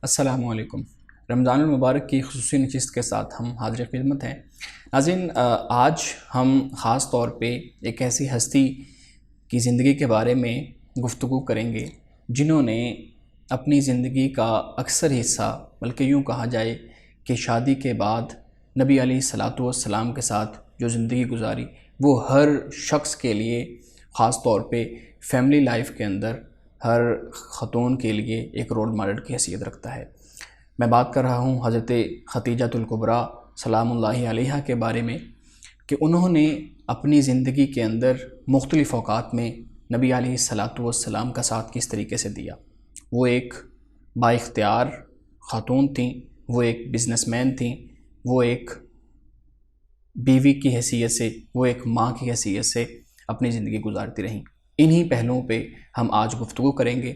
السلام علیکم۔ رمضان المبارک کی خصوصی نشست کے ساتھ ہم حاضر خدمت ہیں۔ ناظرین، آج ہم خاص طور پہ ایک ایسی ہستی کی زندگی کے بارے میں گفتگو کریں گے جنہوں نے اپنی زندگی کا اکثر حصہ، بلکہ یوں کہا جائے کہ شادی کے بعد نبی علیہ الصلاۃ والسلام کے ساتھ جو زندگی گزاری، وہ ہر شخص کے لیے، خاص طور پہ فیملی لائف کے اندر ہر خاتون کے لیے ایک رول ماڈل کی حیثیت رکھتا ہے۔ میں بات کر رہا ہوں حضرت خدیجۃ الکبریٰ سلام اللہ علیہا کے بارے میں، کہ انہوں نے اپنی زندگی کے اندر مختلف اوقات میں نبی علیہ الصلاۃ والسلام کا ساتھ کس طریقے سے دیا۔ وہ ایک با اختیار خاتون تھیں، وہ ایک بزنس مین تھیں، وہ ایک بیوی کی حیثیت سے، وہ ایک ماں کی حیثیت سے اپنی زندگی گزارتی رہیں۔ انہی پہلوؤں پہ ہم آج گفتگو کریں گے۔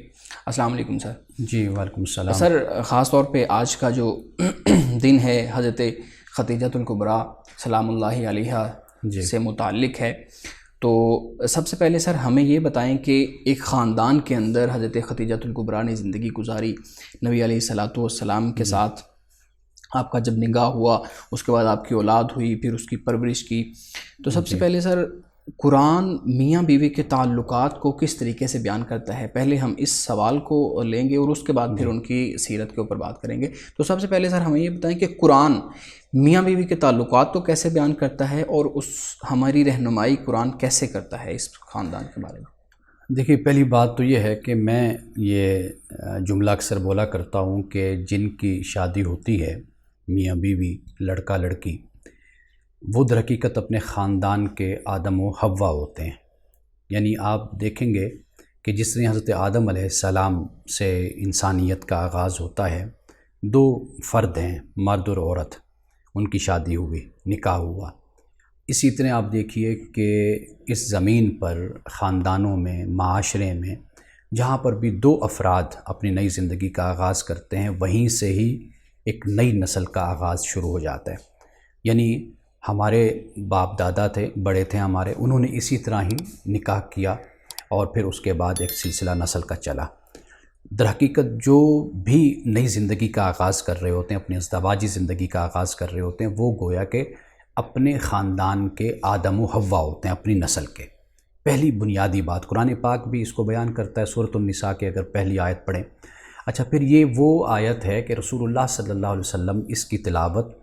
السلام علیکم سر۔ جی وعلیکم السلام سر، خاص طور پہ آج کا جو دن ہے حضرت خدیجۃ الکبریٰ سلام اللہ علیہا سے متعلق ہے، تو سب سے پہلے سر ہمیں یہ بتائیں کہ ایک خاندان کے اندر حضرت خدیجۃ الکبریٰ نے زندگی گزاری، نبی علیہ الصلاۃ والسلام کے ساتھ آپ کا جب نکاح ہوا، اس کے بعد آپ کی اولاد ہوئی، پھر اس کی پرورش کی، تو سب سے پہلے سر قرآن میاں بیوی کے تعلقات کو کس طریقے سے بیان کرتا ہے؟ پہلے ہم اس سوال کو لیں گے اور اس کے بعد پھر ان کی سیرت کے اوپر بات کریں گے۔ تو سب سے پہلے سر ہمیں یہ بتائیں کہ قرآن میاں بیوی کے تعلقات کو کیسے بیان کرتا ہے، اور ہماری رہنمائی قرآن کیسے کرتا ہے اس خاندان کے بارے میں؟ دیکھیے، پہلی بات تو یہ ہے کہ میں یہ جملہ اکثر بولا کرتا ہوں کہ جن کی شادی ہوتی ہے میاں بیوی، لڑکا لڑکی، وہ در حقیقت اپنے خاندان کے آدم و حوا ہوتے ہیں۔ یعنی آپ دیکھیں گے کہ جس طرح حضرت آدم علیہ السلام سے انسانیت کا آغاز ہوتا ہے، دو فرد ہیں، مرد اور عورت، ان کی شادی ہوئی، نکاح ہوا۔ اسی طرح آپ دیکھیے کہ اس زمین پر خاندانوں میں، معاشرے میں جہاں پر بھی دو افراد اپنی نئی زندگی کا آغاز کرتے ہیں، وہیں سے ہی ایک نئی نسل کا آغاز شروع ہو جاتا ہے۔ یعنی ہمارے باپ دادا تھے، بڑے تھے ہمارے، انہوں نے اسی طرح ہی نکاح کیا اور پھر اس کے بعد ایک سلسلہ نسل کا چلا۔ در حقیقت جو بھی نئی زندگی کا آغاز کر رہے ہوتے ہیں، اپنی ازدواجی زندگی کا آغاز کر رہے ہوتے ہیں، وہ گویا کہ اپنے خاندان کے آدم و حوا ہوتے ہیں، اپنی نسل کے۔ پہلی بنیادی بات قرآن پاک بھی اس کو بیان کرتا ہے، سورۃ النساء کے اگر پہلی آیت پڑھیں۔ اچھا، پھر یہ وہ آیت ہے کہ رسول اللہ صلی اللہ علیہ وسلم اس کی تلاوت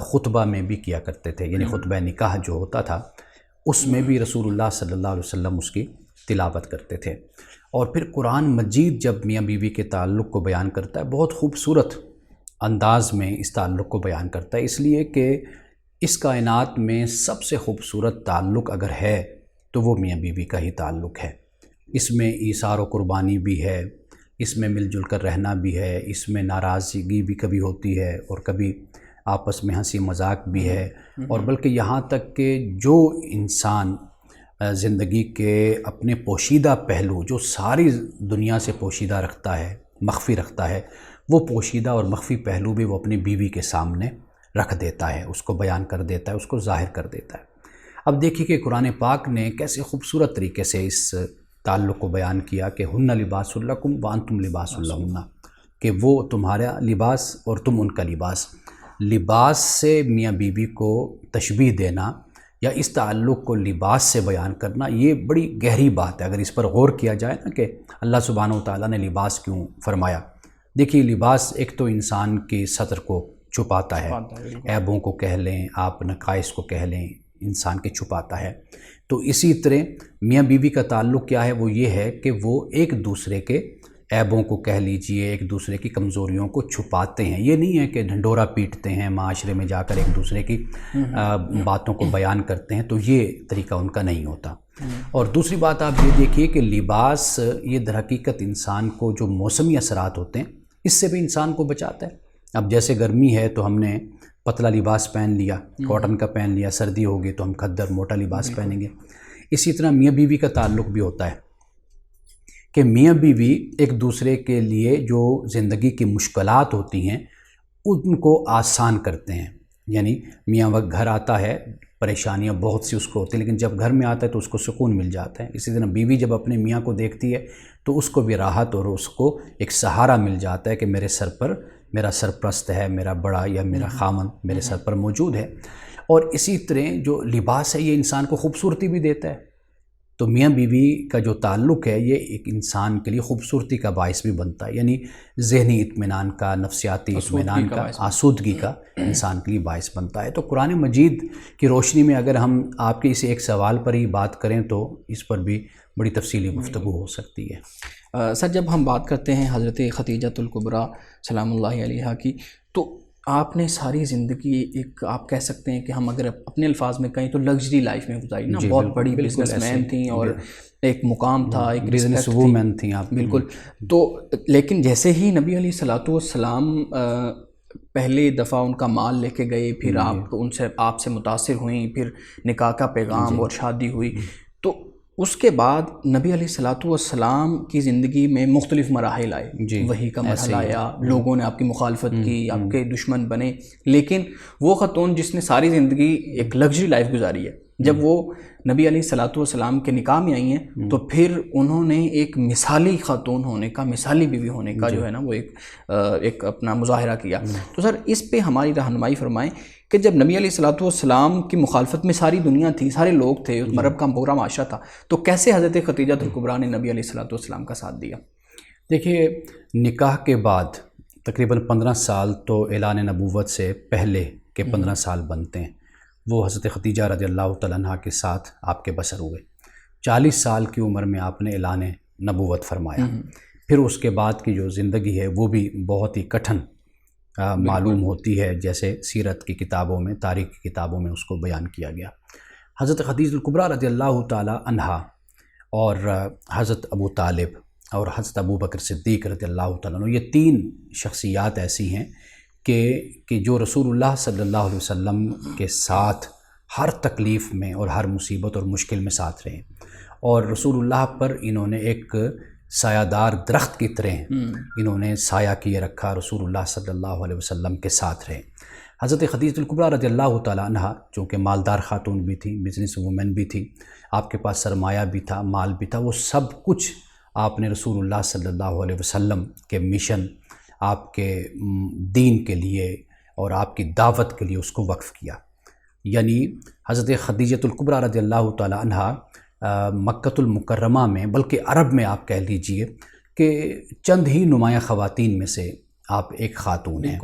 خطبہ میں بھی کیا کرتے تھے، یعنی خطبہ نکاح جو ہوتا تھا اس میں بھی رسول اللہ صلی اللہ علیہ وسلم اس کی تلاوت کرتے تھے۔ اور پھر قرآن مجید جب میاں بیوی کے تعلق کو بیان کرتا ہے، بہت خوبصورت انداز میں اس تعلق کو بیان کرتا ہے، اس لیے کہ اس کائنات میں سب سے خوبصورت تعلق اگر ہے تو وہ میاں بیوی کا ہی تعلق ہے۔ اس میں ایثار و قربانی بھی ہے، اس میں مل جل کر رہنا بھی ہے، اس میں ناراضگی بھی کبھی ہوتی ہے اور کبھی آپس میں ہنسی مذاق بھی ہے، اور بلکہ یہاں تک کہ جو انسان زندگی کے اپنے پوشیدہ پہلو جو ساری دنیا سے پوشیدہ رکھتا ہے، مخفی رکھتا ہے، وہ پوشیدہ اور مخفی پہلو بھی وہ اپنی بیوی کے سامنے رکھ دیتا ہے، اس کو بیان کر دیتا ہے، اس کو ظاہر کر دیتا ہے۔ اب دیکھیے کہ قرآن پاک نے کیسے خوبصورت طریقے سے اس تعلق کو بیان کیا کہ ہن لباس لکم وانتم لباس لہن، کہ وہ تمہارا لباس اور تم ان کا لباس۔ لباس سے میاں بیوی کو تشبیہ دینا یا اس تعلق کو لباس سے بیان کرنا، یہ بڑی گہری بات ہے اگر اس پر غور کیا جائے نا، کہ اللہ سبحانہ و تعالیٰ نے لباس کیوں فرمایا۔ دیکھیے، لباس ایک تو انسان کی سطر کو چھپاتا ہے، عیبوں کو کہہ لیں، آپ نقائص کو کہہ لیں، انسان کے چھپاتا ہے۔ تو اسی طرح میاں بیوی کا تعلق کیا ہے؟ وہ یہ ہے کہ وہ ایک دوسرے کے عیبوں کو کہہ لیجئے، ایک دوسرے کی کمزوریوں کو چھپاتے ہیں۔ یہ نہیں ہے کہ ڈھنڈورا پیٹتے ہیں معاشرے میں جا کر ایک دوسرے کی باتوں کو بیان کرتے ہیں، تو یہ طریقہ ان کا نہیں ہوتا۔ اور دوسری بات آپ یہ دیکھیے کہ لباس یہ در حقیقت انسان کو جو موسمی اثرات ہوتے ہیں اس سے بھی انسان کو بچاتا ہے۔ اب جیسے گرمی ہے تو ہم نے پتلا لباس پہن لیا، کاٹن کا پہن لیا، سردی ہوگی تو ہم کھدر موٹا لباس پہنیں گے۔ اسی طرح میاں بیوی کا تعلق بھی ہوتا ہے کہ میاں بیوی ایک دوسرے کے لیے جو زندگی کی مشکلات ہوتی ہیں ان کو آسان کرتے ہیں۔ یعنی میاں وقت گھر آتا ہے پریشانیاں بہت سی اس کو ہوتی ہیں، لیکن جب گھر میں آتا ہے تو اس کو سکون مل جاتا ہے۔ اسی طرح بیوی جب اپنے میاں کو دیکھتی ہے تو اس کو بھی راحت اور اس کو ایک سہارا مل جاتا ہے کہ میرے سر پر میرا سرپرست ہے، میرا بڑا یا میرا خامن میرے سر پر موجود ہے۔ اور اسی طرح جو لباس ہے یہ انسان کو خوبصورتی بھی دیتا ہے، تو میاں بیوی کا جو تعلق ہے یہ ایک انسان کے لیے خوبصورتی کا باعث بھی بنتا ہے، یعنی ذہنی اطمینان کا، نفسیاتی اطمینان کا، آسودگی کا انسان کے لیے باعث بنتا ہے۔ تو قرآن مجید کی روشنی میں اگر ہم آپ کے اس ایک سوال پر ہی بات کریں تو اس پر بھی بڑی تفصیلی گفتگو ہو سکتی ہے۔ سر جب ہم بات کرتے ہیں حضرت خدیجہ الکبریٰ سلام اللہ علیہا کی، تو آپ نے ساری زندگی ایک آپ کہہ سکتے ہیں کہ ہم اگر اپنے الفاظ میں کہیں تو لگژری لائف میں گزاری نا، بہت بڑی بزنس مین تھیں اور ایک مقام تھا، ایک بزنس وومن تھیں آپ۔ بالکل۔ تو لیکن جیسے ہی نبی علیہ الصلوۃ والسلام پہلے دفعہ ان کا مال لے کے گئے، پھر آپ سے متاثر ہوئیں، پھر نکاح کا پیغام اور شادی ہوئی، تو اس کے بعد نبی علیہ الصلوۃ والسلام کی زندگی میں مختلف مراحل آئے، وحی کا مرحلہ آیا، لوگوں نے آپ کی مخالفت کی، آپ کے دشمن بنے، لیکن وہ خاتون جس نے ساری زندگی ایک لگژری لائف گزاری ہے، جب وہ نبی علیہ الصلوۃ والسلام کے نکاح میں آئی ہیں تو پھر انہوں نے ایک مثالی خاتون ہونے کا، مثالی بیوی ہونے کا جو ہے نا وہ ایک اپنا مظاہرہ کیا۔ تو سر اس پہ ہماری رہنمائی فرمائیں کہ جب نبی علیہ الصلوۃ والسلام کی مخالفت میں ساری دنیا تھی، سارے لوگ تھے، اس مرب کا پورا معاشرہ تھا، تو کیسے حضرت خدیجہ الکبریٰ نے نبی علیہ الصلوۃ والسلام کا ساتھ دیا؟ دیکھیے، نکاح کے بعد تقریباً 15 سال تو اعلان نبوت سے پہلے کے 15 سال بنتے ہیں، وہ حضرت خدیجہ رضی اللہ تعالیٰ عنہ کے ساتھ آپ کے بسر ہوئے۔ 40 سال کی عمر میں آپ نے اعلان نبوت فرمایا، پھر اس کے بعد کی جو زندگی ہے وہ بھی بہت ہی کٹھن معلوم ہوتی ہے، جیسے سیرت کی کتابوں میں، تاریخ کی کتابوں میں اس کو بیان کیا گیا۔ حضرت خدیجہ الکبریٰ رضی اللہ تعالیٰ عنہا اور حضرت ابو طالب اور حضرت ابو بکر صدیق رضی اللہ تعالیٰ عنہ، یہ 3 شخصیات ایسی ہیں کہ جو رسول اللہ صلی اللہ علیہ وسلم کے ساتھ ہر تکلیف میں اور ہر مصیبت اور مشکل میں ساتھ رہے، اور رسول اللہ پر انہوں نے ایک سایہ دار درخت کی طرح انہوں نے سایہ کیے رکھا، رسول اللہ صلی اللہ علیہ وسلم کے ساتھ رہے۔ حضرت خدیجہ الکبریٰ رضی اللہ تعالیٰ عنہ چونکہ مالدار خاتون بھی تھی، بزنس وومن بھی تھی، آپ کے پاس سرمایہ بھی تھا، مال بھی تھا، وہ سب کچھ آپ نے رسول اللہ صلی اللہ علیہ وسلم کے مشن، آپ کے دین کے لیے اور آپ کی دعوت کے لیے اس کو وقف کیا۔ یعنی حضرت خدیجہ الکبریٰ رضی اللہ تعالیٰ عنہ مکہ المکرمہ میں، بلکہ عرب میں آپ کہہ لیجئے کہ چند ہی نمایاں خواتین میں سے آپ ایک خاتون ہیں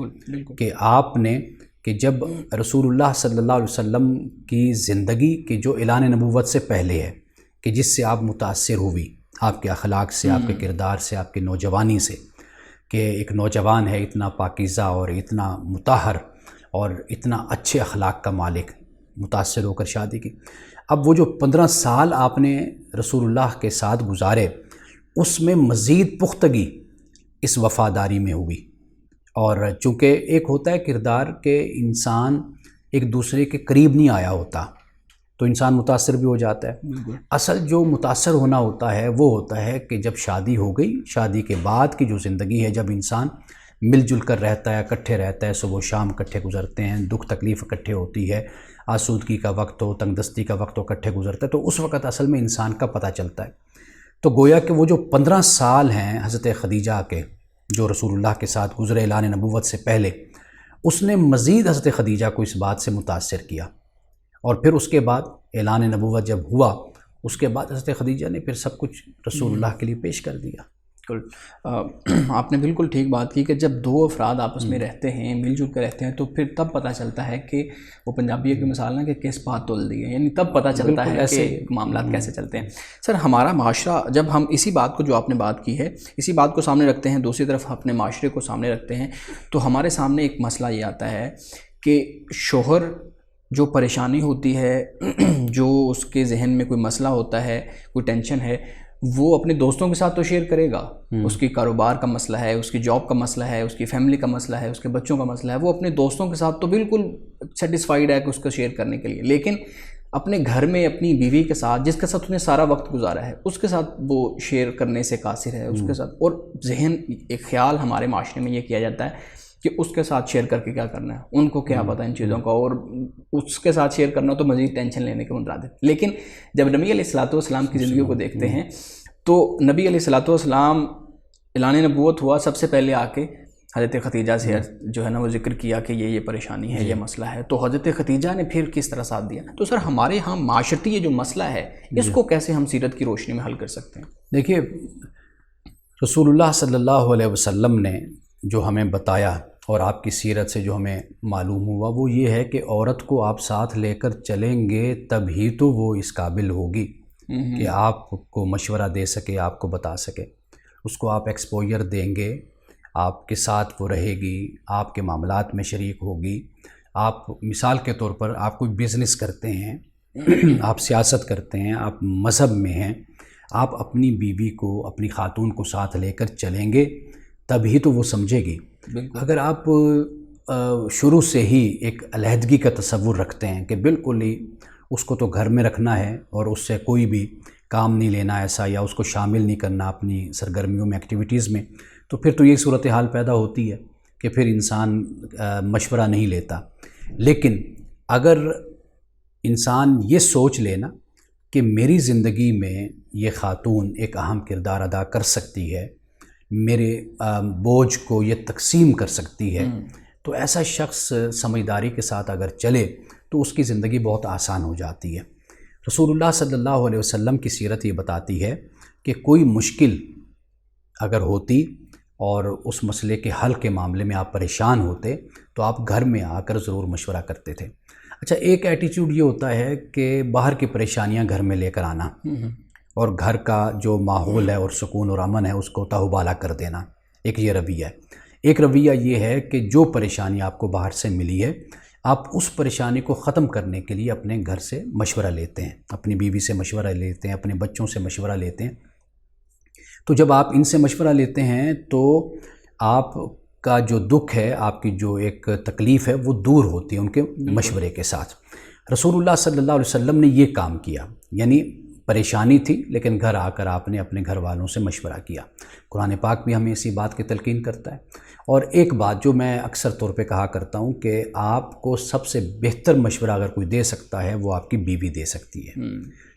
کہ آپ نے کہ جب رسول اللہ صلی اللہ علیہ وسلم کی زندگی کی جو اعلان نبوت سے پہلے ہے، کہ جس سے آپ متاثر ہوئی، آپ کے اخلاق سے، آپ کے کردار سے، آپ کی نوجوانی سے، کہ ایک نوجوان ہے اتنا پاکیزہ اور اتنا مطہر اور اتنا اچھے اخلاق کا مالک، متاثر ہو کر شادی کی۔ اب وہ جو 15 سال آپ نے رسول اللہ کے ساتھ گزارے، اس میں مزید پختگی اس وفاداری میں ہوئی، اور چونکہ ایک ہوتا ہے کردار کہ انسان ایک دوسرے کے قریب نہیں آیا ہوتا تو انسان متاثر بھی ہو جاتا ہے۔ اصل جو متاثر ہونا ہوتا ہے وہ ہوتا ہے کہ جب شادی ہو گئی، شادی کے بعد کی جو زندگی ہے، جب انسان مل جل کر رہتا ہے، اکٹھے رہتا ہے، صبح و شام اکٹھے گزرتے ہیں، دکھ تکلیف اکٹھے ہوتی ہے، آسودگی کا وقت ہو، تنگ دستی کا وقت ہو، اکٹھے گزرتا ہے، تو اس وقت اصل میں انسان کا پتہ چلتا ہے۔ تو گویا کہ وہ جو 15 سال ہیں حضرت خدیجہ کے جو رسول اللہ کے ساتھ گزرے اعلان نبوت سے پہلے، اس نے مزید حضرت خدیجہ کو اس بات سے متاثر کیا، اور پھر اس کے بعد اعلان نبوت جب ہوا، اس کے بعد حضرت خدیجہ نے پھر سب کچھ رسول اللہ کے لیے پیش کر دیا۔ آپ نے بالکل ٹھیک بات کی کہ جب دو افراد آپس میں رہتے ہیں، مل جل کر رہتے ہیں، تو پھر تب پتہ چلتا ہے کہ وہ پنجابی کی مثال نا کہ کس بات تول دی ہے، یعنی تب پتہ چلتا ہے کہ معاملات کیسے چلتے ہیں۔ سر ہمارا معاشرہ، جب ہم اسی بات کو جو آپ نے بات کی ہے، اسی بات کو سامنے رکھتے ہیں، دوسری طرف اپنے معاشرے کو سامنے رکھتے ہیں، تو ہمارے سامنے ایک مسئلہ یہ آتا ہے کہ شوہر جو پریشانی ہوتی ہے، جو اس کے ذہن میں کوئی مسئلہ ہوتا ہے، کوئی ٹینشن ہے، وہ اپنے دوستوں کے ساتھ تو شیئر کرے گا، اس کی کاروبار کا مسئلہ ہے، اس کی جاب کا مسئلہ ہے، اس کی فیملی کا مسئلہ ہے، اس کے بچوں کا مسئلہ ہے، وہ اپنے دوستوں کے ساتھ تو بالکل سیٹسفائیڈ ہے کہ اس کو شیئر کرنے کے لیے، لیکن اپنے گھر میں اپنی بیوی کے ساتھ، جس کے ساتھ اس نے سارا وقت گزارا ہے، اس کے ساتھ وہ شیئر کرنے سے قاصر ہے، اس کے ساتھ۔ اور ذہن ایک خیال ہمارے معاشرے میں یہ کیا جاتا ہے کہ اس کے ساتھ شیئر کر کے کیا کرنا ہے، ان کو کیا پتہ ان چیزوں کا، اور اس کے ساتھ شیئر کرنا تو مزید ٹینشن لینے کے مترادف۔ لیکن جب نبی علیہ الصلوۃ والسلام کی زندگی کو دیکھتے ہیں تو نبی علیہ الصلوۃ والسلام اعلان نبوت ہوا، سب سے پہلے آ کے حضرت خدیجہ سے جو ہے نا وہ ذکر کیا کہ یہ پریشانی ہے، یہ مسئلہ ہے، تو حضرت خدیجہ نے پھر کس طرح ساتھ دیا۔ تو سر ہمارے ہاں معاشرتی یہ جو مسئلہ ہے اس کو کیسے ہم سیرت کی روشنی میں حل کر سکتے ہیں؟ دیکھیے، رسول اللہ صلی اللہ علیہ وسلم نے جو ہمیں بتایا اور آپ کی سیرت سے جو ہمیں معلوم ہوا وہ یہ ہے کہ عورت کو آپ ساتھ لے کر چلیں گے تب ہی تو وہ اس قابل ہوگی کہ آپ کو مشورہ دے سکے، آپ کو بتا سکے، اس کو آپ ایکسپوئر دیں گے، آپ کے ساتھ وہ رہے گی، آپ کے معاملات میں شریک ہوگی۔ آپ مثال کے طور پر آپ کوئی بزنس کرتے ہیں، آپ سیاست کرتے ہیں، آپ مذہب میں ہیں، آپ اپنی بیوی کو، اپنی خاتون کو ساتھ لے کر چلیں گے تبھی تو وہ سمجھے گی۔ اگر آپ شروع سے ہی ایک علیحدگی کا تصور رکھتے ہیں کہ بالکل ہی اس کو تو گھر میں رکھنا ہے اور اس سے کوئی بھی کام نہیں لینا ایسا، یا اس کو شامل نہیں کرنا اپنی سرگرمیوں میں، ایکٹیویٹیز میں، تو پھر تو یہ صورتحال پیدا ہوتی ہے کہ پھر انسان مشورہ نہیں لیتا۔ لیکن اگر انسان یہ سوچ لینا کہ میری زندگی میں یہ خاتون ایک اہم کردار ادا کر سکتی ہے، میرے بوجھ کو یہ تقسیم کر سکتی ہے، تو ایسا شخص سمجھداری کے ساتھ اگر چلے تو اس کی زندگی بہت آسان ہو جاتی ہے۔ رسول اللہ صلی اللہ علیہ وسلم کی سیرت یہ بتاتی ہے کہ کوئی مشکل اگر ہوتی اور اس مسئلے کے حل کے معاملے میں آپ پریشان ہوتے تو آپ گھر میں آ کر ضرور مشورہ کرتے تھے۔ اچھا، ایک ایٹیچیوڈ یہ ہوتا ہے کہ باہر کی پریشانیاں گھر میں لے کر آنا اور گھر کا جو ماحول ہے اور سکون اور امن ہے اس کو تہوبالا کر دینا، ایک یہ رویہ ہے۔ ایک رویہ یہ ہے کہ جو پریشانی آپ کو باہر سے ملی ہے، آپ اس پریشانی کو ختم کرنے کے لیے اپنے گھر سے مشورہ لیتے ہیں، اپنی بیوی سے مشورہ لیتے ہیں، اپنے بچوں سے مشورہ لیتے ہیں۔ تو جب آپ ان سے مشورہ لیتے ہیں تو آپ کا جو دکھ ہے، آپ کی جو ایک تکلیف ہے وہ دور ہوتی ہے ان کے مشورے کے ساتھ۔ رسول اللہ صلی اللہ علیہ وسلم نے یہ کام کیا، یعنی پریشانی تھی لیکن گھر آ کر آپ نے اپنے گھر والوں سے مشورہ کیا۔ قرآن پاک بھی ہمیں اسی بات کی تلقین کرتا ہے۔ اور ایک بات جو میں اکثر طور پہ کہا کرتا ہوں کہ آپ کو سب سے بہتر مشورہ اگر کوئی دے سکتا ہے وہ آپ کی بیوی دے سکتی ہے۔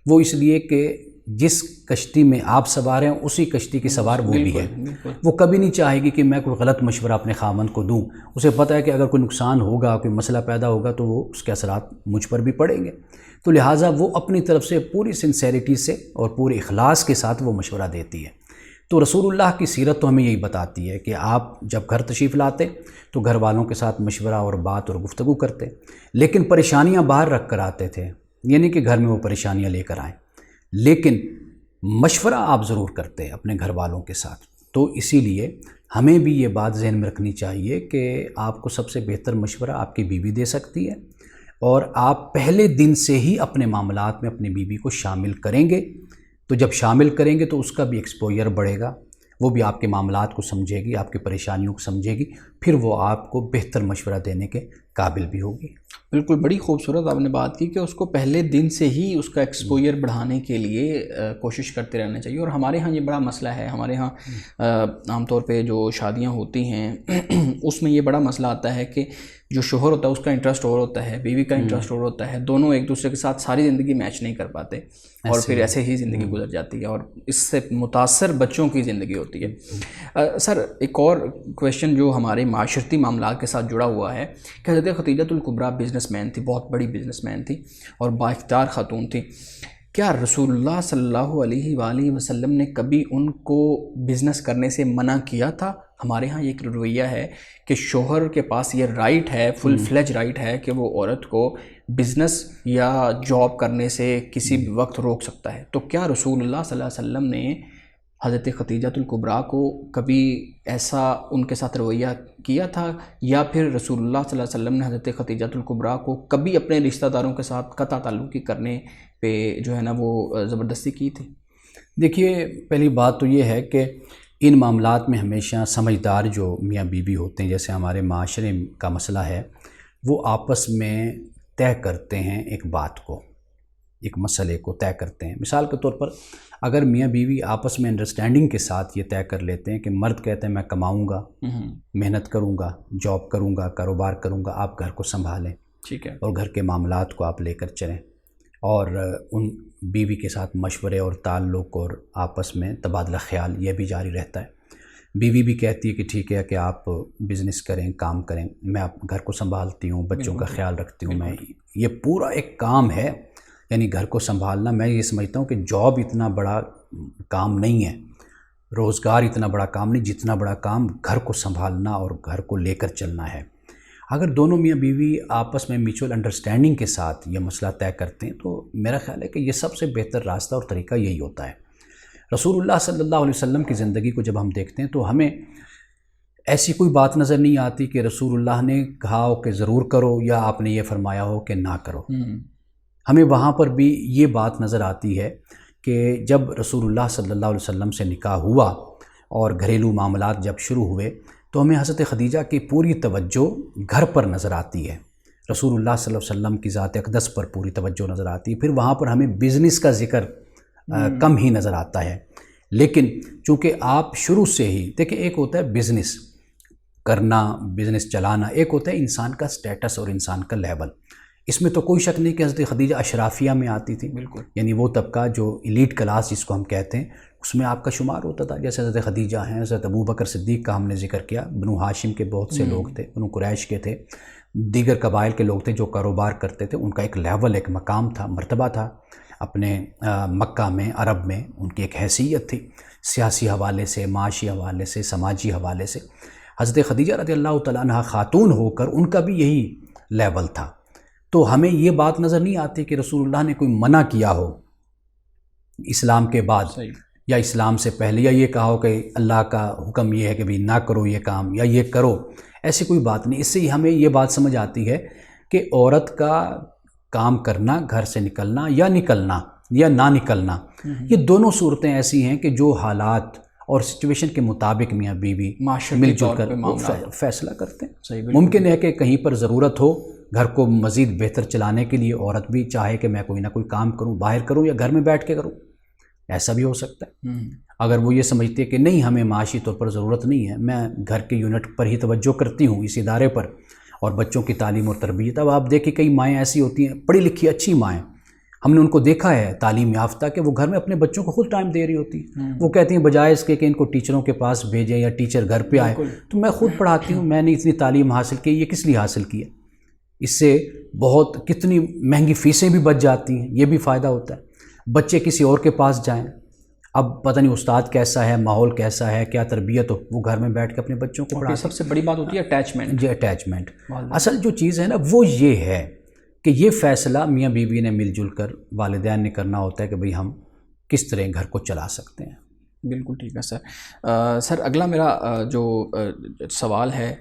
وہ اس لیے کہ جس کشتی میں آپ سوار ہیں اسی کشتی کی سوار وہ بھی ہے۔ وہ کبھی نہیں چاہے گی کہ میں کوئی غلط مشورہ اپنے خاوند کو دوں، اسے پتہ ہے کہ اگر کوئی نقصان ہوگا، کوئی مسئلہ پیدا ہوگا تو وہ اس کے اثرات مجھ پر بھی پڑیں گے، تو لہٰذا وہ اپنی طرف سے پوری سنسیریٹی سے اور پورے اخلاص کے ساتھ وہ مشورہ دیتی ہے۔ تو رسول اللہ کی سیرت تو ہمیں یہی بتاتی ہے کہ آپ جب گھر تشریف لاتے تو گھر والوں کے ساتھ مشورہ اور بات اور گفتگو کرتے، لیکن پریشانیاں باہر رکھ کر آتے تھے، یعنی کہ گھر میں وہ پریشانیاں لے کر آئیں، لیکن مشورہ آپ ضرور کرتے اپنے گھر والوں کے ساتھ۔ تو اسی لیے ہمیں بھی یہ بات ذہن میں رکھنی چاہیے کہ آپ کو سب سے بہتر مشورہ آپ کی بیوی دے سکتی ہے، اور آپ پہلے دن سے ہی اپنے معاملات میں اپنی بیوی کو شامل کریں گے، تو جب شامل کریں گے تو اس کا بھی ایکسپوئر بڑھے گا، وہ بھی آپ کے معاملات کو سمجھے گی، آپ کی پریشانیوں کو سمجھے گی، پھر وہ آپ کو بہتر مشورہ دینے کے قابل بھی ہوگی۔ بالکل، بڑی خوبصورت آپ نے بات کی کہ اس کو پہلے دن سے ہی اس کا ایکسپوئر بڑھانے کے لیے کوشش کرتے رہنا چاہیے۔ اور ہمارے ہاں یہ بڑا مسئلہ ہے، ہمارے ہاں عام طور پہ جو شادیاں ہوتی ہیں اس میں یہ بڑا مسئلہ آتا ہے کہ جو شوہر ہوتا ہے اس کا انٹرسٹ اور ہوتا ہے، بیوی کا انٹرسٹ اور ہوتا ہے، دونوں ایک دوسرے کے ساتھ ساری زندگی میچ نہیں کر پاتے اور پھر ایسے ہی زندگی گزر جاتی ہے اور اس سے متاثر بچوں کی زندگی ہوتی ہے۔ سر ایک اور کویشچن جو ہمارے معاشرتی معاملات کے ساتھ جڑا ہوا ہے کہ حضرت خدیجہ الکبریٰ بزنس مین تھی، بہت بڑی بزنس مین تھی اور بااختیار خاتون تھی۔ کیا رسول اللہ صلی اللہ علیہ وآلہ وسلم نے کبھی ان کو بزنس کرنے سے منع کیا تھا؟ ہمارے ہاں ایک رویہ ہے کہ شوہر کے پاس یہ رائٹ ہے، فل فلیج رائٹ ہے کہ وہ عورت کو بزنس یا جاب کرنے سے کسی بھی وقت روک سکتا ہے۔ تو کیا رسول اللہ صلی اللہ علیہ وسلم نے حضرت خدیجہ الکبریٰ کو کبھی ایسا ان کے ساتھ رویہ کیا تھا، یا پھر رسول اللہ صلی اللہ علیہ وسلم نے حضرت خدیجہ الکبریٰ کو کبھی اپنے رشتہ داروں کے ساتھ قطع تعلقی کرنے پہ جو ہے نا وہ زبردستی کی تھی؟ دیکھیے، پہلی بات تو یہ ہے کہ ان معاملات میں ہمیشہ سمجھدار جو میاں بیوی ہوتے ہیں، جیسے ہمارے معاشرے کا مسئلہ ہے، وہ آپس میں طے کرتے ہیں ایک بات کو ایک مسئلے کو طے کرتے ہیں. مثال کے طور پر اگر میاں بیوی آپس میں انڈرسٹینڈنگ کے ساتھ یہ طے کر لیتے ہیں کہ مرد کہتے ہیں میں کماؤں گا، محنت کروں گا، جاب کروں گا، کاروبار کروں گا، آپ گھر کو سنبھالیں، ٹھیک ہے، اور گھر کے معاملات کو آپ لے کر چلیں، اور ان بیوی کے ساتھ مشورے اور تعلق اور آپس میں تبادلہ خیال یہ بھی جاری رہتا ہے. بیوی بھی کہتی ہے کہ ٹھیک ہے کہ آپ بزنس کریں، کام کریں، میں آپ گھر کو سنبھالتی ہوں، بچوں کا خیال رکھتی ہوں. میں یہ پورا ایک کام ہے، یعنی گھر کو سنبھالنا. میں یہ سمجھتا ہوں کہ جاب اتنا بڑا کام نہیں ہے، روزگار اتنا بڑا کام نہیں جتنا بڑا کام گھر کو سنبھالنا اور گھر کو لے کر چلنا ہے. اگر دونوں میاں بیوی آپس میں میوچول انڈرسٹینڈنگ کے ساتھ یہ مسئلہ طے کرتے ہیں تو میرا خیال ہے کہ یہ سب سے بہتر راستہ اور طریقہ یہی ہوتا ہے. رسول اللہ صلی اللہ علیہ وسلم کی زندگی کو جب ہم دیکھتے ہیں تو ہمیں ایسی کوئی بات نظر نہیں آتی کہ رسول اللہ نے کہا ہو کہ ضرور کرو یا آپ نے یہ فرمایا ہو کہ نہ کرو. ہمیں وہاں پر بھی یہ بات نظر آتی ہے کہ جب رسول اللہ صلی اللہ علیہ وسلم سے نکاح ہوا اور گھریلو معاملات جب شروع ہوئے تو ہمیں حضرت خدیجہ کی پوری توجہ گھر پر نظر آتی ہے، رسول اللہ صلی اللہ علیہ وسلم کی ذات اقدس پر پوری توجہ نظر آتی ہے. پھر وہاں پر ہمیں بزنس کا ذکر کم ہی نظر آتا ہے. لیکن چونکہ آپ شروع سے ہی دیکھیں، ایک ہوتا ہے بزنس کرنا، بزنس چلانا، ایک ہوتا ہے انسان کا سٹیٹس اور انسان کا لیول. اس میں تو کوئی شک نہیں کہ حضرت خدیجہ اشرافیہ میں آتی تھی، بالکل، یعنی وہ طبقہ جو ایلیٹ کلاس جس کو ہم کہتے ہیں اس میں آپ کا شمار ہوتا تھا. جیسے حضرت خدیجہ ہیں، حضرت ابو بکر صدیق کا ہم نے ذکر کیا، بنو ہاشم کے بہت سے لوگ تھے، بنو قریش کے تھے، دیگر قبائل کے لوگ تھے جو کاروبار کرتے تھے. ان کا ایک لیول، ایک مقام تھا، مرتبہ تھا اپنے مکہ میں، عرب میں. ان کی ایک حیثیت تھی سیاسی حوالے سے، معاشی حوالے سے، سماجی حوالے سے. حضرت خدیجہ رضی اللہ تعالیٰ عنہ خاتون ہو کر ان کا بھی یہی لیول تھا. تو ہمیں یہ بات نظر نہیں آتی کہ رسول اللہ نے کوئی منع کیا ہو اسلام کے بعد یا اسلام سے پہلے، یا یہ کہا ہو کہ اللہ کا حکم یہ ہے کہ بھی نہ کرو یہ کام یا یہ کرو. ایسی کوئی بات نہیں. اس سے ہمیں یہ بات سمجھ آتی ہے کہ عورت کا کام کرنا، گھر سے نکلنا یا نکلنا یا نہ نکلنا، یہ دونوں صورتیں ایسی ہیں کہ جو حالات اور سچویشن کے مطابق میاں بیوی مل جل کر فیصلہ کرتے ہیں. ممکن ہے کہ کہیں پر ضرورت ہو گھر کو مزید بہتر چلانے کے لیے، عورت بھی چاہے کہ میں کوئی نہ کوئی کام کروں، باہر کروں یا گھر میں بیٹھ کے کروں، ایسا بھی ہو سکتا ہے. اگر وہ یہ سمجھتی ہے کہ نہیں ہمیں معاشی طور پر ضرورت نہیں ہے، میں گھر کے یونٹ پر ہی توجہ کرتی ہوں، اس ادارے پر، اور بچوں کی تعلیم اور تربیت. اب آپ دیکھیں کئی مائیں ایسی ہوتی ہیں پڑھی لکھی اچھی مائیں، ہم نے ان کو دیکھا ہے تعلیم یافتہ، کہ وہ گھر میں اپنے بچوں کو خود ٹائم دے رہی ہوتی ہیں. وہ کہتی ہیں بجائے اس کے کہ ان کو ٹیچروں کے پاس بھیجیں یا ٹیچر گھر پہ آئے تو میں خود پڑھاتی ہوں، میں نے اتنی تعلیم حاصل کی، یہ کس لیے حاصل کی ہے؟ اس سے بہت کتنی مہنگی فیسیں بھی بچ جاتی ہیں، یہ بھی فائدہ ہوتا ہے. بچے کسی اور کے پاس جائیں، اب پتہ نہیں استاد کیسا ہے، ماحول کیسا ہے، کیا تربیت ہو، وہ گھر میں بیٹھ کے اپنے بچوں کو پڑھاتے ہیں. سب سے بڑی بات ہوتی ہے اٹیچمنٹ. جی اٹیچمنٹ. اصل جو چیز ہے نا وہ یہ ہے کہ یہ فیصلہ میاں بیوی نے مل جل کر، والدین نے کرنا ہوتا ہے کہ بھئی ہم کس طرح گھر کو چلا سکتے ہیں. بالکل ٹھیک ہے سر. سر اگلا میرا جو سوال ہے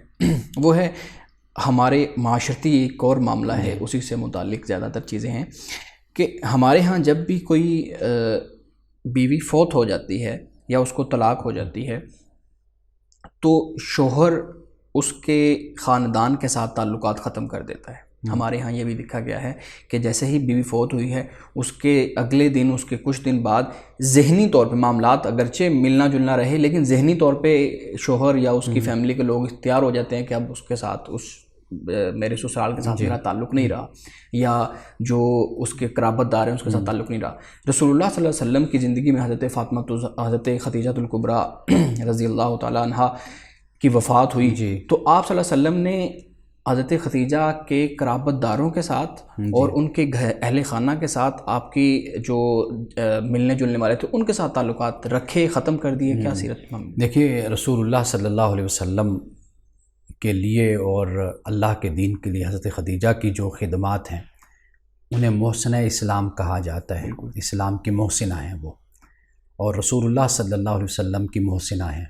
وہ ہے ہمارے معاشرتی ایک اور معاملہ ہے، اسی سے متعلق زیادہ تر چیزیں ہیں کہ ہمارے ہاں جب بھی کوئی بیوی فوت ہو جاتی ہے یا اس کو طلاق ہو جاتی ہے تو شوہر اس کے خاندان کے ساتھ تعلقات ختم کر دیتا ہے. ہمارے ہاں یہ بھی دیکھا گیا ہے کہ جیسے ہی بیوی فوت ہوئی ہے اس کے اگلے دن، اس کے کچھ دن بعد ذہنی طور پہ معاملات اگرچہ ملنا جلنا رہے لیکن ذہنی طور پہ شوہر یا اس کی فیملی کے لوگ تیار ہو جاتے ہیں کہ اب اس کے ساتھ، میرے سسرال کے ساتھ میرا تعلق نہیں رہا، یا جو اس کے قرابت دار ہیں اس کے ساتھ تعلق نہیں رہا. رسول اللہ صلی اللہ علیہ وسلم کی زندگی میں حضرت خدیجہ الکبریٰ رضی اللہ تعالیٰ عنہ کی وفات ہوئی تو آپ صلی اللہ علیہ وسلم نے حضرت خدیجہ کے قرابت داروں کے ساتھ اور ان کے اہل خانہ کے ساتھ، آپ کی جو ملنے جلنے والے تھے ان کے ساتھ تعلقات رکھے، ختم کر دیے، کیا سیرت میں؟ دیکھیے رسول اللہ صلی اللہ علیہ وسلم کے لیے اور اللہ کے دین کے لیے حضرت خدیجہ کی جو خدمات ہیں انہیں محسنہ اسلام کہا جاتا ہے. اسلام کی محسنہ ہیں وہ، اور رسول اللہ صلی اللہ علیہ وسلم کی محسنہ ہیں.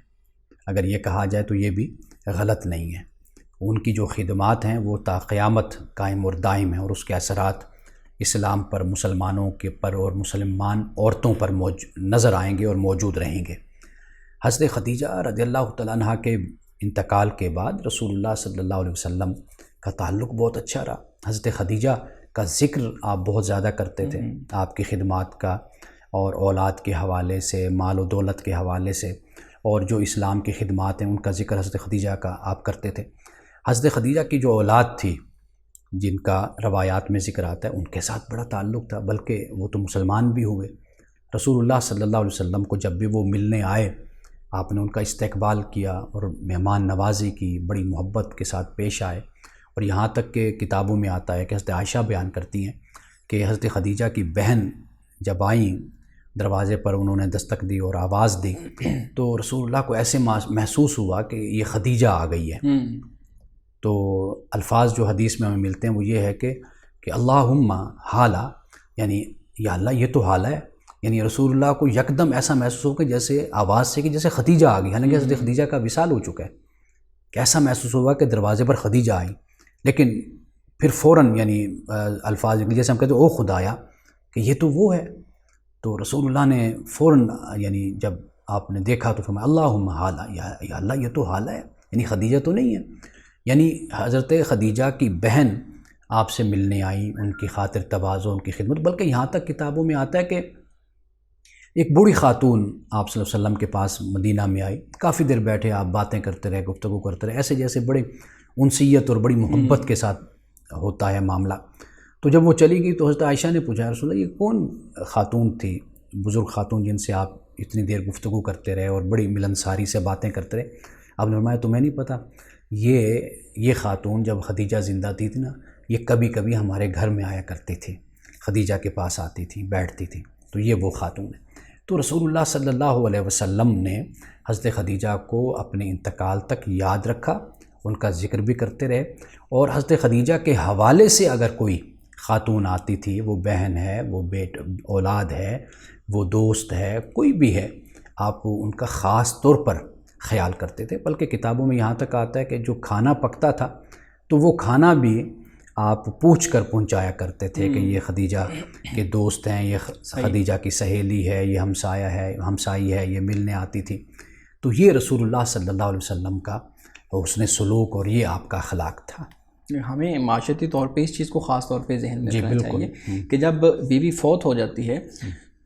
اگر یہ کہا جائے تو یہ بھی غلط نہیں ہے. ان کی جو خدمات ہیں وہ تا قیامت قائم اور دائم ہیں، اور اس کے اثرات اسلام پر، مسلمانوں کے پر اور مسلمان عورتوں پر نظر آئیں گے اور موجود رہیں گے. حضرت خدیجہ رضی اللہ تعالیٰ عنہ کے انتقال کے بعد رسول اللہ صلی اللہ علیہ وسلم کا تعلق بہت اچھا رہا. حضرت خدیجہ کا ذکر آپ بہت زیادہ کرتے تھے، آپ کی خدمات کا، اور اولاد کے حوالے سے، مال و دولت کے حوالے سے، اور جو اسلام کی خدمات ہیں ان کا ذکر حضرت خدیجہ کا آپ کرتے تھے۔ حضرت خدیجہ کی جو اولاد تھی جن کا روایات میں ذکر آتا ہے، ان کے ساتھ بڑا تعلق تھا، بلکہ وہ تو مسلمان بھی ہوئے۔ رسول اللہ صلی اللہ علیہ وسلم کو جب بھی وہ ملنے آئے، آپ نے ان کا استقبال کیا اور مہمان نوازی کی، بڑی محبت کے ساتھ پیش آئے، اور یہاں تک کہ کتابوں میں آتا ہے کہ حضرت عائشہ بیان کرتی ہیں کہ حضرت خدیجہ کی بہن جب آئیں، دروازے پر انہوں نے دستک دی اور آواز دی، تو رسول اللہ کو ایسے محسوس ہوا کہ یہ خدیجہ آ گئی ہے۔ تو الفاظ جو حدیث میں ہمیں ملتے ہیں وہ یہ ہے کہ اللہم حالہ، یعنی یا اللہ یہ تو حالہ ہے، یعنی رسول اللہ کو یکدم ایسا محسوس ہو کہ جیسے آواز سے کہ جیسے خدیجہ آ گئی، حالانکہ حضرت خدیجہ کا وصال ہو چکا ہے، کہ ایسا محسوس ہوا کہ دروازے پر خدیجہ آئی، لیکن پھر فوراً یعنی الفاظ جیسے ہم کہتے ہیں او خدایا، کہ یہ تو وہ ہے۔ تو رسول اللہ نے فوراً یعنی جب آپ نے دیکھا تو فرمایا اللہم حالہ، یا اللہ یہ تو حالہ ہے، یعنی خدیجہ تو نہیں ہے، یعنی حضرت خدیجہ کی بہن آپ سے ملنے آئی، ان کی خاطر تواضع، ان کی خدمت، بلکہ یہاں تک کتابوں میں آتا ہے کہ ایک بوڑھی خاتون آپ صلی اللہ علیہ وسلم کے پاس مدینہ میں آئی، کافی دیر بیٹھے، آپ باتیں کرتے رہے، گفتگو کرتے رہے، ایسے جیسے بڑے انسیت اور بڑی محبت کے ساتھ ہوتا ہے معاملہ۔ تو جب وہ چلی گئی تو حضرت عائشہ نے پوچھا رسول اللہ یہ کون خاتون تھی، بزرگ خاتون جن سے آپ اتنی دیر گفتگو کرتے رہے اور بڑی ملنساری سے باتیں کرتے رہے؟ آپ نے فرمایا تمہیں نہیں پتہ، یہ خاتون جب خدیجہ زندہ تھی نا، یہ کبھی کبھی ہمارے گھر میں آیا کرتی تھی، خدیجہ کے پاس آتی تھی، بیٹھتی تھی، تو یہ وہ خاتون ہے۔ تو رسول اللہ صلی اللہ علیہ وسلم نے حضرت خدیجہ کو اپنے انتقال تک یاد رکھا، ان کا ذکر بھی کرتے رہے، اور حضرت خدیجہ کے حوالے سے اگر کوئی خاتون آتی تھی، وہ بہن ہے، وہ اولاد ہے، وہ دوست ہے، کوئی بھی ہے، آپ ان کا خاص طور پر خیال کرتے تھے۔ بلکہ کتابوں میں یہاں تک آتا ہے کہ جو کھانا پکتا تھا تو وہ کھانا بھی آپ پوچھ کر پہنچایا کرتے تھے کہ یہ خدیجہ کے دوست ہیں، یہ خدیجہ کی سہیلی ہے، یہ ہمسائی ہے، یہ ملنے آتی تھی۔ تو یہ رسول اللہ صلی اللہ علیہ وسلم کا حسن سلوک اور یہ آپ کا اخلاق تھا۔ ہمیں معاشرتی طور پہ اس چیز کو خاص طور پہ ذہن میں رکھنا چاہیے کہ جب بیوی فوت ہو جاتی ہے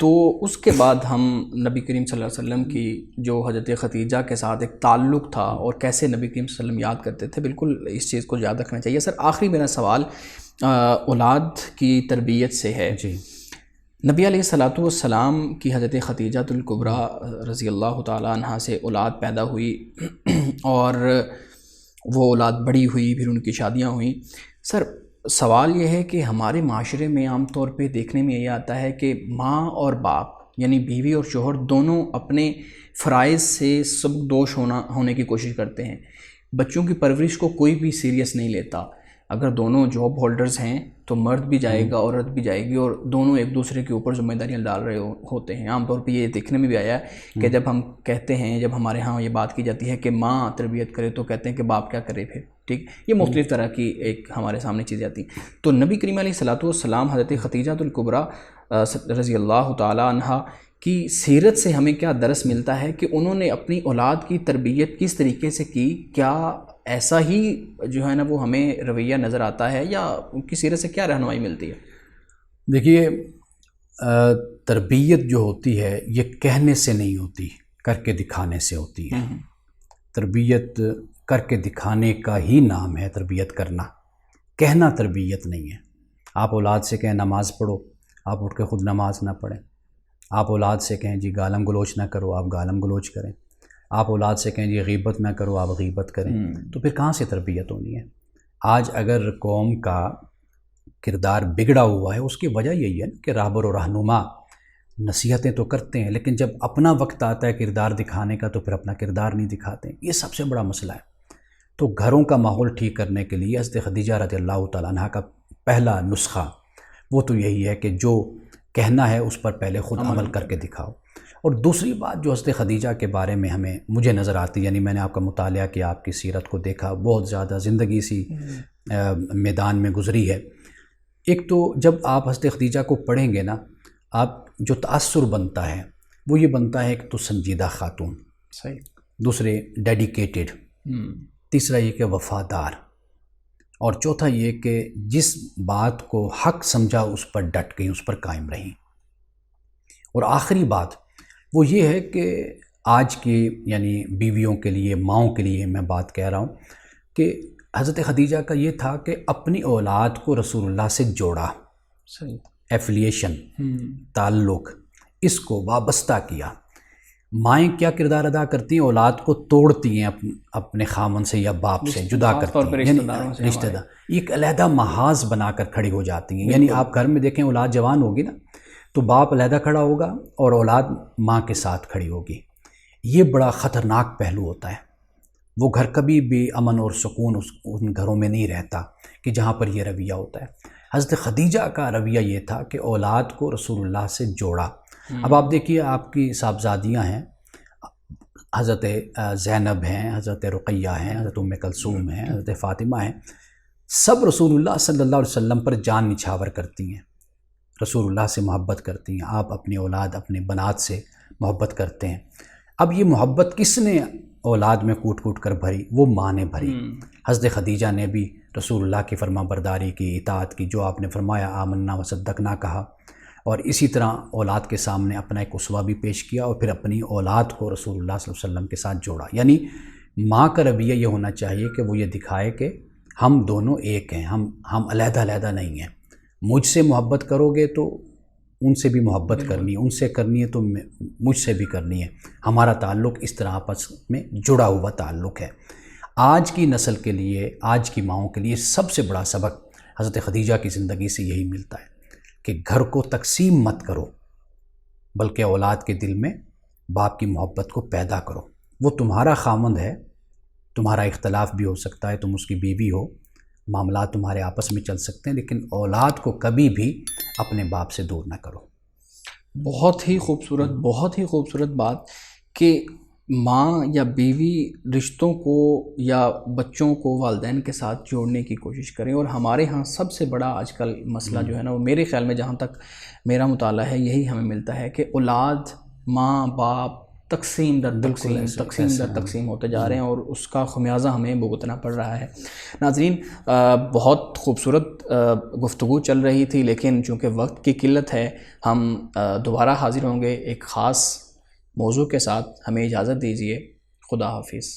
تو اس کے بعد ہم نبی کریم صلی اللہ علیہ وسلم کی جو حضرت خدیجہ کے ساتھ ایک تعلق تھا اور کیسے نبی کریم صلی اللہ علیہ وسلم یاد کرتے تھے، بالکل اس چیز کو یاد رکھنا چاہیے۔ سر آخری میرا سوال اولاد کی تربیت سے ہے۔ جی، نبی علیہ الصلاۃ والسلام کی حضرت خدیجہ الکبریٰ رضی اللہ تعالیٰ عنہا سے اولاد پیدا ہوئی اور وہ اولاد بڑی ہوئی، پھر ان کی شادیاں ہوئیں۔ سر سوال یہ ہے کہ ہمارے معاشرے میں عام طور پہ دیکھنے میں یہ آتا ہے کہ ماں اور باپ یعنی بیوی اور شوہر دونوں اپنے فرائض سے سبکدوش ہونے کی کوشش کرتے ہیں۔ بچوں کی پرورش کو کوئی بھی سیریس نہیں لیتا۔ اگر دونوں جاب ہولڈرز ہیں تو مرد بھی جائے گا، عورت بھی جائے گی، اور دونوں ایک دوسرے کے اوپر ذمہ داریاں ڈال رہے ہوتے ہیں۔ عام طور پہ یہ دیکھنے میں بھی آیا ہے کہ جب ہم کہتے ہیں، جب ہمارے ہاں یہ بات کی جاتی ہے کہ ماں تربیت کرے تو کہتے ہیں کہ باپ کیا کرے پھر، ٹھیک، یہ مختلف طرح کی ایک ہمارے سامنے چیزیں آتی ہیں۔ تو نبی کریم علیہ الصلاۃ والسلام حضرت خدیجہ الکبریٰ رضی اللہ تعالیٰ عنہا کی سیرت سے ہمیں کیا درس ملتا ہے کہ انہوں نے اپنی اولاد کی تربیت کس طریقے سے کی؟ کیا ایسا ہی جو ہے نا وہ ہمیں رویہ نظر آتا ہے، یا ان کی سیرت سے کیا رہنمائی ملتی ہے؟ دیکھیے، تربیت جو ہوتی ہے یہ کہنے سے نہیں ہوتی، کر کے دکھانے سے ہوتی ہے۔ تربیت کر کے دکھانے کا ہی نام ہے تربیت کرنا، کہنا تربیت نہیں ہے۔ آپ اولاد سے کہیں نماز پڑھو، آپ اٹھ کے خود نماز نہ پڑھیں۔ آپ اولاد سے کہیں جی گالم گلوچ نہ کرو، آپ گالم گلوچ کریں۔ آپ اولاد سے کہیں جی غیبت نہ کرو، آپ غیبت کریں، تو پھر کہاں سے تربیت ہونی ہے؟ آج اگر قوم کا کردار بگڑا ہوا ہے اس کی وجہ یہی ہے کہ رہبر و رہنما نصیحتیں تو کرتے ہیں، لیکن جب اپنا وقت آتا ہے کردار دکھانے کا تو پھر اپنا کردار نہیں دکھاتے۔ یہ سب سے بڑا مسئلہ ہے۔ تو گھروں کا ماحول ٹھیک کرنے کے لیے حضرت خدیجہ رضی اللہ تعالیٰ عنہ کا پہلا نسخہ وہ تو یہی ہے کہ جو کہنا ہے اس پر پہلے خود عمل کر کے دکھاؤ۔ اور دوسری بات جو حضرت خدیجہ کے بارے میں مجھے نظر آتی، یعنی میں نے آپ کا مطالعہ کیا، آپ کی سیرت کو دیکھا، بہت زیادہ زندگی سی میدان میں گزری ہے۔ ایک تو جب آپ حضرت خدیجہ کو پڑھیں گے نا، آپ جو تأثر بنتا ہے وہ یہ بنتا ہے ایک تو سنجیدہ خاتون، صحیح، دوسرے ڈیڈیکیٹڈ، تیسرا یہ کہ وفادار، اور چوتھا یہ کہ جس بات کو حق سمجھا اس پر ڈٹ گئیں، اس پر قائم رہیں۔ اور آخری بات وہ یہ ہے کہ آج کی یعنی بیویوں کے لیے، ماؤں کے لیے میں بات کہہ رہا ہوں کہ حضرت خدیجہ کا یہ تھا کہ اپنی اولاد کو رسول اللہ سے جوڑا، صحیح، ایفلیشن، تعلق، اس کو وابستہ کیا۔ مائیں کیا کردار ادا کرتی ہیں؟ اولاد کو توڑتی ہیں اپنے خامن سے یا باپ سے، جدا کرتی ہیں، یعنی رشتہ دار ایک علیحدہ محاذ بنا کر کھڑی ہو جاتی ہیں۔ یعنی آپ گھر میں دیکھیں، اولاد جوان ہوگی نا تو باپ علیحدہ کھڑا ہوگا اور اولاد ماں کے ساتھ کھڑی ہوگی۔ یہ بڑا خطرناک پہلو ہوتا ہے۔ وہ گھر کبھی بھی امن اور سکون ان گھروں میں نہیں رہتا کہ جہاں پر یہ رویہ ہوتا ہے۔ حضرت خدیجہ کا رویہ یہ تھا کہ اولاد کو رسول اللہ سے جوڑا۔ اب آپ دیکھیے، آپ کی صاحبزادیاں ہیں، حضرت زینب ہیں، حضرت رقیہ ہیں، حضرت ام کلثوم ہیں، حضرت فاطمہ ہیں، سب رسول اللہ صلی اللہ علیہ وسلم پر جان نچھاور کرتی ہیں، رسول اللہ سے محبت کرتی ہیں۔ آپ اپنی اولاد، اپنے بنات سے محبت کرتے ہیں۔ اب یہ محبت کس نے اولاد میں کوٹ کوٹ کر بھری؟ وہ ماں نے بھری۔ حضرت خدیجہ نے بھی رسول اللہ کی فرما برداری کی، اطاعت کی، جو آپ نے فرمایا آمنا و صدقنا کہا، اور اسی طرح اولاد کے سامنے اپنا ایک اسوہ بھی پیش کیا اور پھر اپنی اولاد کو رسول اللہ صلی اللہ علیہ وسلم کے ساتھ جوڑا۔ یعنی ماں کا رویہ یہ ہونا چاہیے کہ وہ یہ دکھائے کہ ہم دونوں ایک ہیں، ہم علیحدہ علیحدہ نہیں ہیں۔ مجھ سے محبت کرو گے تو ان سے بھی محبت کرنی ہے، ان سے کرنی ہے تو مجھ سے بھی کرنی ہے۔ ہمارا تعلق اس طرح آپس میں جڑا ہوا تعلق ہے۔ آج کی نسل کے لیے، آج کی ماؤں کے لیے سب سے بڑا سبق حضرت خدیجہ کی زندگی سے یہی ملتا ہے کہ گھر کو تقسیم مت کرو، بلکہ اولاد کے دل میں باپ کی محبت کو پیدا کرو۔ وہ تمہارا خامند ہے، تمہارا اختلاف بھی ہو سکتا ہے، تم اس کی بیوی ہو، معاملات تمہارے آپس میں چل سکتے ہیں، لیکن اولاد کو کبھی بھی اپنے باپ سے دور نہ کرو۔ بہت ہی خوبصورت، بہت ہی خوبصورت بات کہ ماں یا بیوی رشتوں کو یا بچوں کو والدین کے ساتھ جوڑنے کی کوشش کریں۔ اور ہمارے ہاں سب سے بڑا آج کل مسئلہ جو ہے نا، وہ میرے خیال میں، جہاں تک میرا مطالعہ ہے، یہی ہمیں ملتا ہے کہ اولاد، ماں باپ تقسیم در تقسیم ہوتے جا رہے ہیں، اور اس کا خمیازہ ہمیں بھگتنا پڑ رہا ہے۔ ناظرین، بہت خوبصورت گفتگو چل رہی تھی، لیکن چونکہ وقت کی قلت ہے، ہم دوبارہ حاضر ہوں گے ایک خاص موضوع کے ساتھ۔ ہمیں اجازت دیجیے، خدا حافظ۔